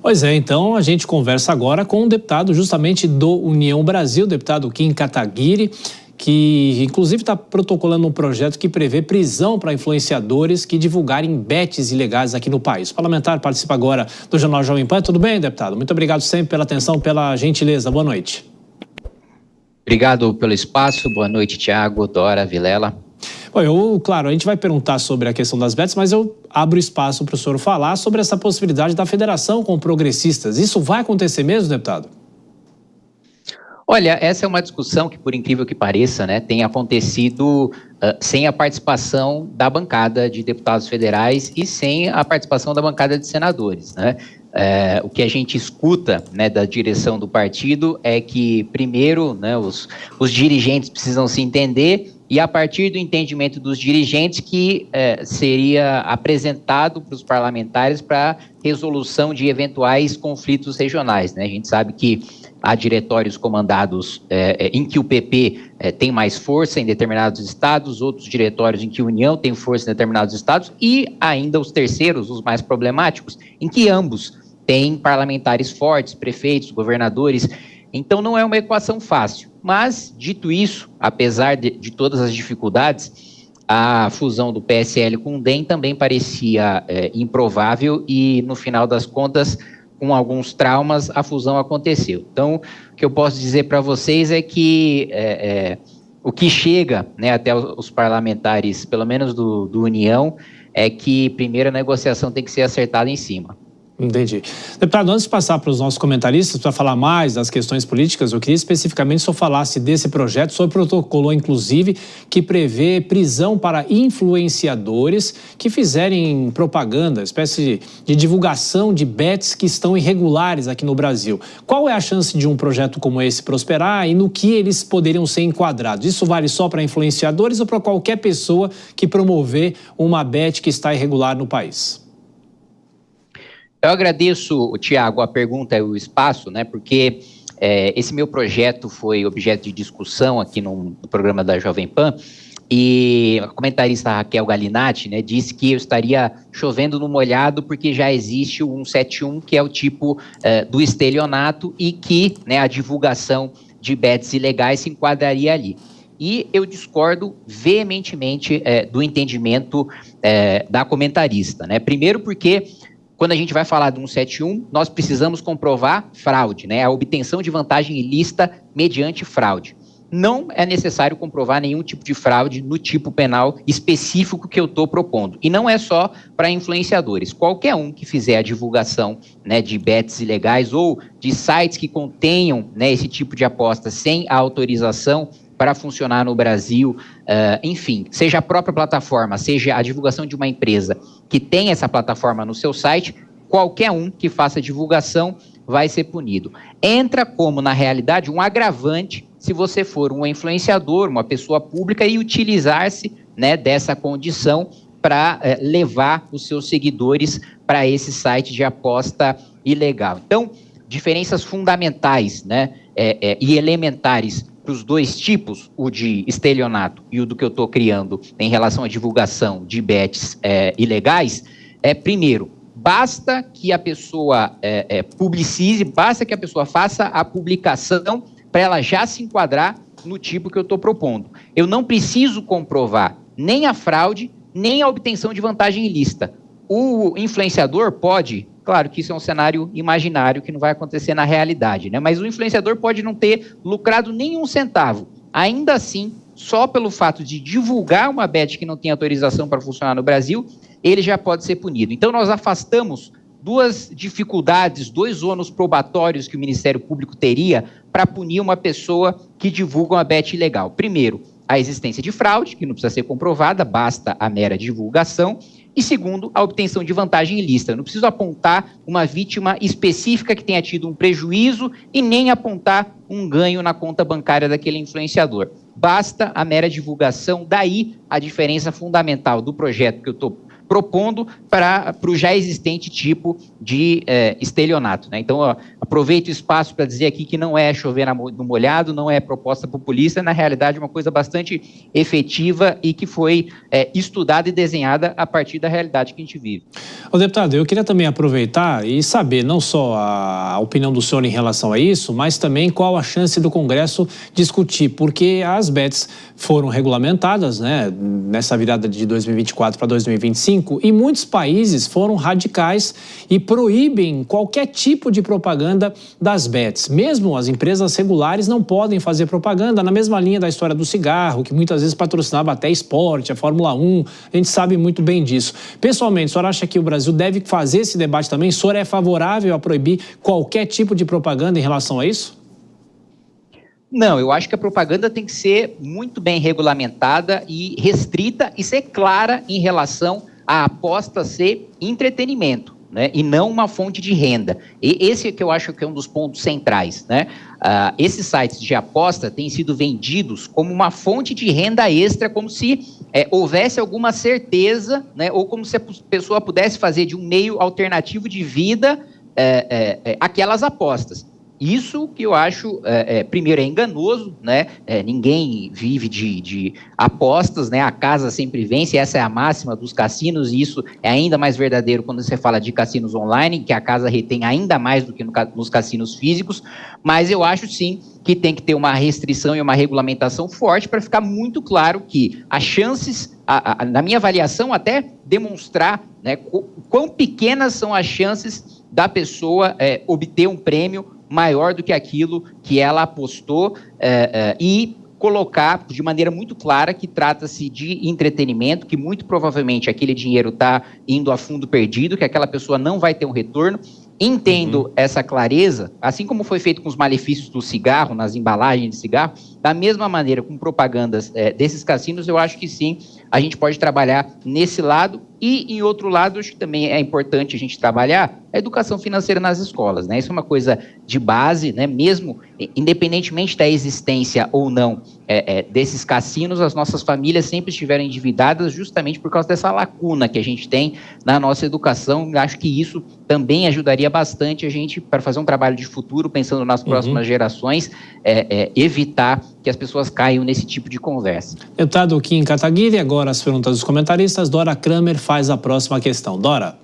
Pois é, então a gente conversa agora com um deputado justamente do União Brasil, o deputado Kim Kataguiri, que inclusive está protocolando um projeto que prevê prisão para influenciadores que divulgarem bets ilegais aqui no país. O parlamentar participa agora do Jornal Jovem Pan. Tudo bem, deputado? Muito obrigado sempre pela atenção, pela gentileza. Boa noite. Obrigado pelo espaço. Boa noite, Tiago, Dora, Vilela. Bom, claro, a gente vai perguntar sobre a questão das bets, mas eu abro espaço para o senhor falar sobre essa possibilidade da federação com progressistas. Isso vai acontecer mesmo, deputado? Olha, essa é uma discussão que, por incrível que pareça, né, tem acontecido sem a participação da bancada de deputados federais e sem a participação da bancada de senadores, né? O que a gente escuta, né, da direção do partido é que, primeiro, né, os dirigentes precisam se entender e, a partir do entendimento dos dirigentes, que seria apresentado para os parlamentares para resolução de eventuais conflitos regionais, né? A gente sabe que há diretórios comandados em que o PP tem mais força em determinados estados, outros diretórios em que a União tem força em determinados estados e ainda os terceiros, os mais problemáticos, em que ambos têm parlamentares fortes, prefeitos, governadores. Então não é uma equação fácil, mas dito isso, apesar de todas as dificuldades, a fusão do PSL com o DEM também parecia improvável e no final das contas, com alguns traumas, a fusão aconteceu. Então, o que eu posso dizer para vocês é que o que chega, né, até os parlamentares, pelo menos do União, é que primeiro a negociação tem que ser acertada em cima. Entendi. Deputado, antes de passar para os nossos comentaristas para falar mais das questões políticas, eu queria especificamente só falasse desse projeto, o senhor protocolou, inclusive, que prevê prisão para influenciadores que fizerem propaganda, espécie de divulgação de bets que estão irregulares aqui no Brasil. Qual é a chance de um projeto como esse prosperar e no que eles poderiam ser enquadrados? Isso vale só para influenciadores ou para qualquer pessoa que promover uma bet que está irregular no país? Eu agradeço, Tiago, a pergunta e o espaço, né, porque esse meu projeto foi objeto de discussão aqui no programa da Jovem Pan e a comentarista Raquel Galinatti, né, disse que eu estaria chovendo no molhado porque já existe o 171, que é o tipo do estelionato e que, né, a divulgação de bets ilegais se enquadraria ali. E eu discordo veementemente do entendimento da comentarista, né, primeiro porque quando a gente vai falar do 171, nós precisamos comprovar fraude, né? A obtenção de vantagem ilícita mediante fraude. Não é necessário comprovar nenhum tipo de fraude no tipo penal específico que eu estou propondo. E não é só para influenciadores. Qualquer um que fizer a divulgação, né, de bets ilegais ou de sites que contenham, né, esse tipo de aposta sem a autorização para funcionar no Brasil, enfim, seja a própria plataforma, seja a divulgação de uma empresa que tem essa plataforma no seu site, qualquer um que faça divulgação vai ser punido. Entra como, na realidade, um agravante se você for um influenciador, uma pessoa pública e utilizar-se, né, dessa condição para levar os seus seguidores para esse site de aposta ilegal. Então, diferenças fundamentais, né, e elementares para os dois tipos, o de estelionato e o do que eu estou criando em relação à divulgação de bets ilegais, primeiro, basta que a pessoa publicize, basta que a pessoa faça a publicação para ela já se enquadrar no tipo que eu estou propondo. Eu não preciso comprovar nem a fraude, nem a obtenção de vantagem ilícita. O influenciador pode, claro que isso é um cenário imaginário que não vai acontecer na realidade, né? Mas o influenciador pode não ter lucrado nenhum centavo. Ainda assim, só pelo fato de divulgar uma bet que não tem autorização para funcionar no Brasil, ele já pode ser punido. Então, nós afastamos duas dificuldades, dois ônus probatórios que o Ministério Público teria para punir uma pessoa que divulga uma bet ilegal. Primeiro, a existência de fraude, que não precisa ser comprovada, basta a mera divulgação. E segundo, a obtenção de vantagem ilícita. Eu não preciso apontar uma vítima específica que tenha tido um prejuízo e nem apontar um ganho na conta bancária daquele influenciador. Basta a mera divulgação, daí a diferença fundamental do projeto que eu estou propondo para o já existente tipo de estelionato, né? Então, aproveito o espaço para dizer aqui que não é chover no molhado, não é proposta populista, na realidade é uma coisa bastante efetiva e que foi estudada e desenhada a partir da realidade que a gente vive. Ô, deputado, eu queria também aproveitar e saber não só a opinião do senhor em relação a isso, mas também qual a chance do Congresso discutir, porque as bets foram regulamentadas, né, nessa virada de 2024 para 2025, e muitos países foram radicais e proíbem qualquer tipo de propaganda das bets. Mesmo as empresas regulares não podem fazer propaganda, na mesma linha da história do cigarro, que muitas vezes patrocinava até esporte, a Fórmula 1, a gente sabe muito bem disso. Pessoalmente, o senhor acha que o Brasil deve fazer esse debate também? O senhor é favorável a proibir qualquer tipo de propaganda em relação a isso? Não, eu acho que a propaganda tem que ser muito bem regulamentada e restrita e ser clara em relação à aposta ser entretenimento, né, e não uma fonte de renda. E esse é que eu acho que é um dos pontos centrais, né? Esses sites de aposta têm sido vendidos como uma fonte de renda extra, como se houvesse alguma certeza, né, ou como se a pessoa pudesse fazer de um meio alternativo de vida aquelas apostas. Isso que eu acho, primeiro, é enganoso, né? Ninguém vive de apostas, né? A casa sempre vence, essa é a máxima dos cassinos, e isso é ainda mais verdadeiro quando você fala de cassinos online, que a casa retém ainda mais do que nos cassinos físicos, mas eu acho sim que tem que ter uma restrição e uma regulamentação forte para ficar muito claro que as chances, na minha avaliação, até demonstrar, né, quão pequenas são as chances da pessoa obter um prêmio maior do que aquilo que ela apostou, e colocar de maneira muito clara que trata-se de entretenimento, que muito provavelmente aquele dinheiro está indo a fundo perdido, que aquela pessoa não vai ter um retorno. Entendo essa clareza, assim como foi feito com os malefícios do cigarro, nas embalagens de cigarro, da mesma maneira com propagandas desses cassinos, eu acho que sim, a gente pode trabalhar nesse lado. E, em outro lado, acho que também é importante a gente trabalhar a educação financeira nas escolas, né? Isso é uma coisa de base, né? Mesmo, independentemente da existência ou não desses cassinos, as nossas famílias sempre estiveram endividadas justamente por causa dessa lacuna que a gente tem na nossa educação. Acho que isso também ajudaria bastante a gente, para fazer um trabalho de futuro, pensando nas próximas gerações, evitar que as pessoas caiam nesse tipo de conversa. Deputado Kim Kataguiri, agora as perguntas dos comentaristas. Dora Kramer faz a próxima questão. Dora.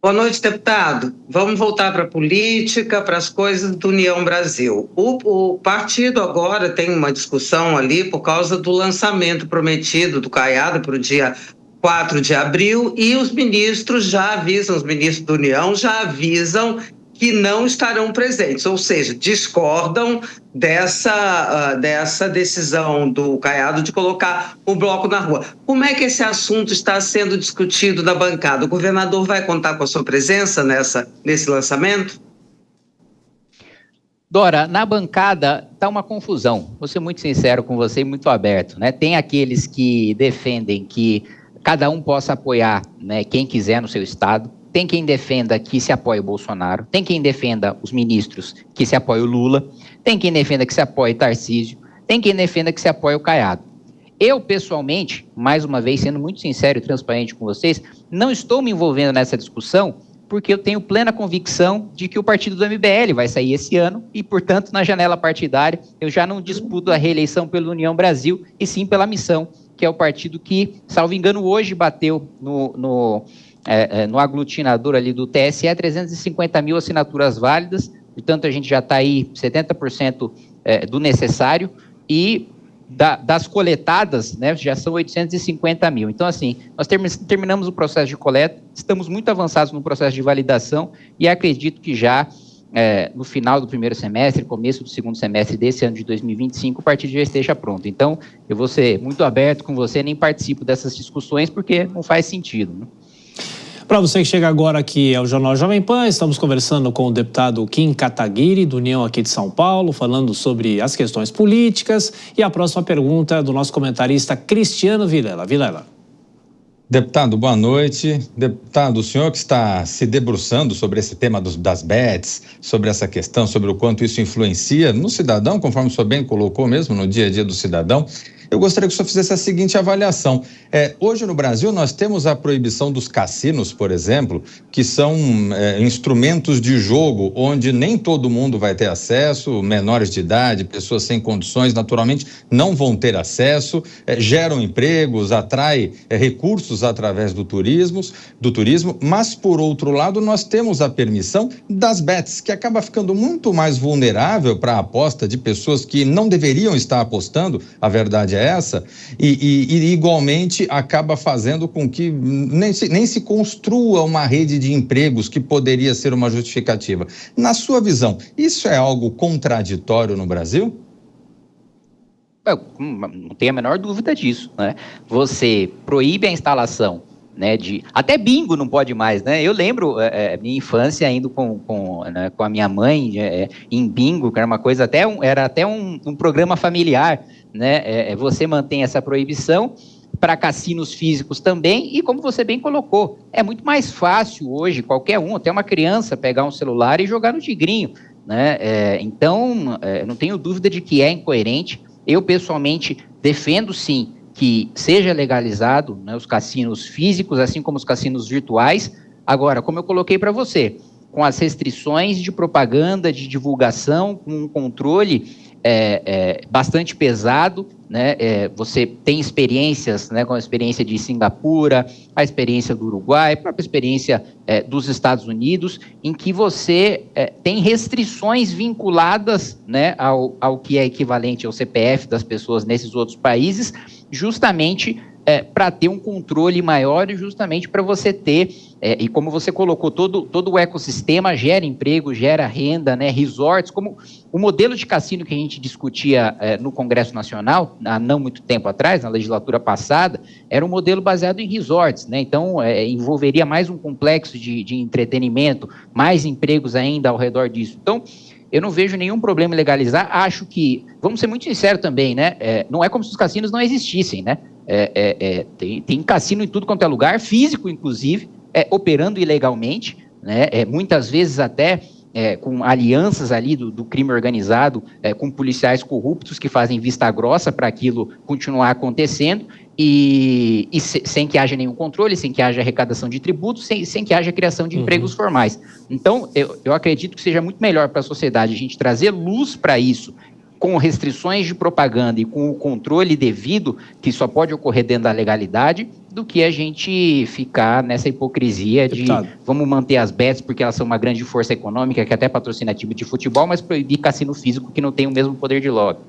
Boa noite, deputado. Vamos voltar para a política, para as coisas do União Brasil. O partido agora tem uma discussão ali por causa do lançamento prometido do Caiado para o dia 4 de abril, e os ministros já avisam, os ministros da União já avisam que não estarão presentes, ou seja, discordam dessa decisão do Caiado de colocar o bloco na rua. Como é que esse assunto está sendo discutido na bancada? O governador vai contar com a sua presença nesse lançamento? Dora, na bancada está uma confusão. Vou ser muito sincero com você e muito aberto, né? Tem aqueles que defendem que cada um possa apoiar, né, quem quiser no seu estado. Tem quem defenda que se apoie o Bolsonaro, tem quem defenda os ministros que se apoie o Lula, tem quem defenda que se apoie Tarcísio, tem quem defenda que se apoie o Caiado. Eu, pessoalmente, mais uma vez, sendo muito sincero e transparente com vocês, não estou me envolvendo nessa discussão porque eu tenho plena convicção de que o partido do MBL vai sair esse ano e, portanto, na janela partidária, eu já não disputo a reeleição pela União Brasil e sim pela Missão, que é o partido que, salvo engano, hoje bateu no aglutinador ali do TSE, 350 mil assinaturas válidas, portanto a gente já está aí 70% do necessário, e das coletadas, né, já são 850 mil. Então, assim, nós terminamos o processo de coleta, estamos muito avançados no processo de validação e acredito que já no final do primeiro semestre, começo do segundo semestre desse ano de 2025, o partido já esteja pronto. Então, eu vou ser muito aberto com você, nem participo dessas discussões porque não faz sentido, né? Para você que chega agora aqui ao Jornal Jovem Pan, estamos conversando com o deputado Kim Kataguiri, do União aqui de São Paulo, falando sobre as questões políticas. E a próxima pergunta é do nosso comentarista Cristiano Vilela. Vilela. Deputado, boa noite. Deputado, o senhor que está se debruçando sobre esse tema das bets, sobre essa questão, sobre o quanto isso influencia no cidadão, conforme o senhor bem colocou mesmo, no dia a dia do cidadão, Eu gostaria que o senhor fizesse a seguinte avaliação. Hoje no Brasil nós temos a proibição dos cassinos, por exemplo, que são instrumentos de jogo onde nem todo mundo vai ter acesso, menores de idade, pessoas sem condições, naturalmente, não vão ter acesso, geram empregos, atrai recursos através do turismo, mas, por outro lado, nós temos a permissão das bets, que acaba ficando muito mais vulnerável para a aposta de pessoas que não deveriam estar apostando, a verdade é essa, e igualmente acaba fazendo com que nem se construa uma rede de empregos que poderia ser uma justificativa. Na sua visão, isso é algo contraditório no Brasil? Não tenho a menor dúvida disso, né? Você proíbe a instalação, né, até bingo não pode mais, né? Eu lembro minha infância indo com a minha mãe em bingo, que era uma coisa era até um programa familiar, né? Você mantém essa proibição para cassinos físicos também, e como você bem colocou, é muito mais fácil hoje qualquer um, até uma criança, pegar um celular e jogar no tigrinho, né? Então, não tenho dúvida de que é incoerente. Eu pessoalmente defendo sim que seja legalizado, né, os cassinos físicos, assim como os cassinos virtuais. Agora, como eu coloquei para você, com as restrições de propaganda, de divulgação, com um controle bastante pesado, né? Você tem experiências, né, com a experiência de Singapura, a experiência do Uruguai, a própria experiência dos Estados Unidos, em que você tem restrições vinculadas, né, ao que é equivalente ao CPF das pessoas nesses outros países, justamente para ter um controle maior e justamente para você ter, e como você colocou, todo o ecossistema gera emprego, gera renda, né, resorts, como o modelo de cassino que a gente discutia no Congresso Nacional, há não muito tempo atrás, na legislatura passada, era um modelo baseado em resorts, né? Então envolveria mais um complexo de entretenimento, mais empregos ainda ao redor disso. Então, eu não vejo nenhum problema em legalizar. Acho que, vamos ser muito sinceros também, né? Não é como se os cassinos não existissem, né? Tem cassino em tudo quanto é lugar, físico inclusive, operando ilegalmente, né? Muitas vezes até com alianças ali do crime organizado, com policiais corruptos que fazem vista grossa para aquilo continuar acontecendo, e sem que haja nenhum controle, sem que haja arrecadação de tributos, sem que haja criação de empregos formais. Então, eu acredito que seja muito melhor para a sociedade a gente trazer luz para isso, com restrições de propaganda e com o controle devido, que só pode ocorrer dentro da legalidade, do que a gente ficar nessa hipocrisia de vamos manter as bets porque elas são uma grande força econômica, que até patrocina time de futebol, mas proibir cassino físico que não tem o mesmo poder de lobby.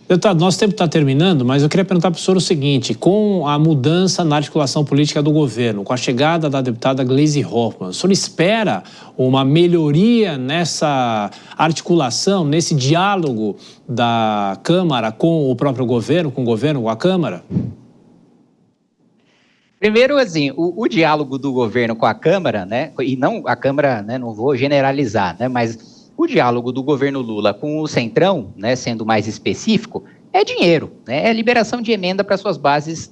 Deputado, nosso tempo está terminando, mas eu queria perguntar para o senhor o seguinte: com a mudança na articulação política do governo, com a chegada da deputada Gleisi Hoffmann, o senhor espera uma melhoria nessa articulação, nesse diálogo da Câmara com o próprio governo, com a Câmara? Primeiro, assim, o diálogo do governo com a Câmara, né, e não a Câmara, né, não vou generalizar, né, mas o diálogo do governo Lula com o Centrão, né, sendo mais específico, é dinheiro, né, é liberação de emenda para suas bases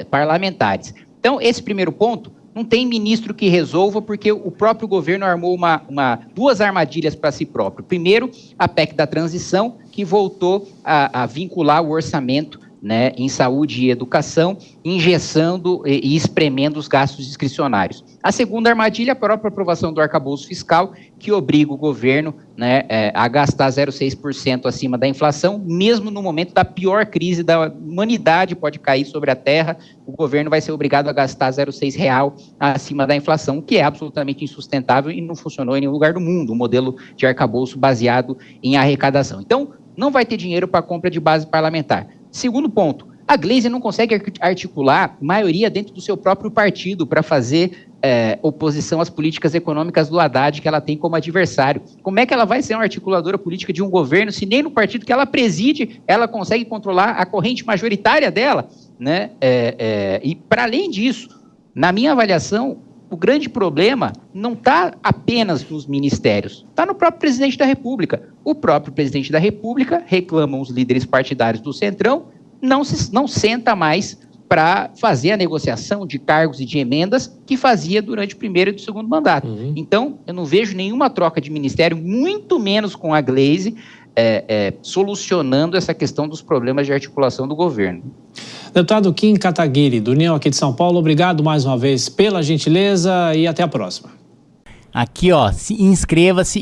parlamentares. Então, esse primeiro ponto, não tem ministro que resolva, porque o próprio governo armou duas armadilhas para si próprio. Primeiro, a PEC da transição, que voltou a vincular o orçamento, né, em saúde e educação, engessando e espremendo os gastos discricionários. A segunda armadilha, a própria aprovação do arcabouço fiscal, que obriga o governo, né, a gastar 0,6% acima da inflação, mesmo no momento da pior crise da humanidade, pode cair sobre a terra, o governo vai ser obrigado a gastar 0,6 real acima da inflação, o que é absolutamente insustentável e não funcionou em nenhum lugar do mundo, um modelo de arcabouço baseado em arrecadação. Então, não vai ter dinheiro para a compra de base parlamentar. Segundo ponto, a Gleisi não consegue articular maioria dentro do seu próprio partido para fazer oposição às políticas econômicas do Haddad, que ela tem como adversário. Como é que ela vai ser uma articuladora política de um governo se nem no partido que ela preside ela consegue controlar a corrente majoritária dela, né? E para além disso, na minha avaliação, o grande problema não está apenas nos ministérios, está no próprio presidente da República. O próprio presidente da República, reclamam os líderes partidários do Centrão, não senta mais para fazer a negociação de cargos e de emendas que fazia durante o primeiro e o segundo mandato. Então, eu não vejo nenhuma troca de ministério, muito menos com a Gleisi, solucionando essa questão dos problemas de articulação do governo. Deputado Kim Kataguiri, do União aqui de São Paulo, obrigado mais uma vez pela gentileza e até a próxima. Aqui, ó, inscreva-se.